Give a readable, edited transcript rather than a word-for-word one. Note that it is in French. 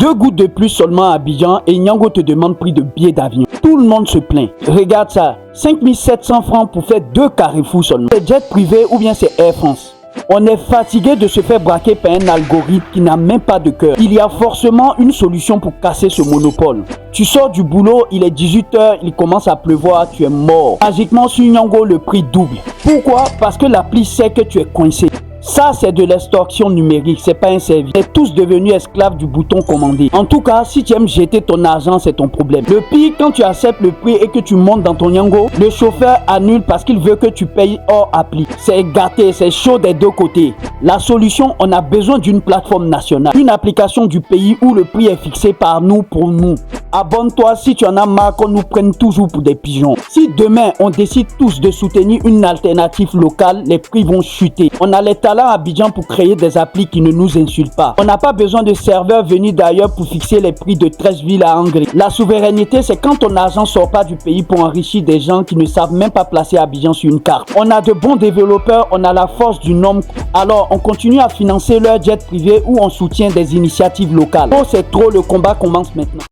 2 gouttes de plus seulement à Abidjan et Niango te demande prix de billet d'avion. Tout le monde se plaint. Regarde ça, 5700 francs pour faire 2 Carrefour seulement. C'est jet privé ou bien c'est Air France? On est fatigué de se faire braquer par un algorithme qui n'a même pas de cœur. Il y a forcément une solution pour casser ce monopole. Tu sors du boulot, il est 18h, il commence à pleuvoir, tu es mort. Magiquement sur Niango, le prix double. Pourquoi? Parce que l'appli sait que tu es coincé. Ça, c'est de l'extorsion numérique, c'est pas un service. On est tous devenus esclaves du bouton commander. En tout cas, si tu aimes jeter ton argent, c'est ton problème. Le pire, quand tu acceptes le prix et que tu montes dans ton Niango, le chauffeur annule parce qu'il veut que tu payes hors appli. C'est gâté, c'est chaud des deux côtés. La solution, on a besoin d'une plateforme nationale, une application du pays où le prix est fixé par nous pour nous. Abonne-toi si tu en as marre qu'on nous prenne toujours pour des pigeons. Si demain, on décide tous de soutenir une alternative locale, les prix vont chuter. On a les talents à Abidjan pour créer des applis qui ne nous insultent pas. On n'a pas besoin de serveurs venus d'ailleurs pour fixer les prix de 13 villes à Angers. La souveraineté, c'est quand ton argent sort pas du pays pour enrichir des gens qui ne savent même pas placer Abidjan sur une carte. On a de bons développeurs, on a la force du nombre. Alors, on continue à financer leur jet privé ou on soutient des initiatives locales. Oh, c'est trop, le combat commence maintenant.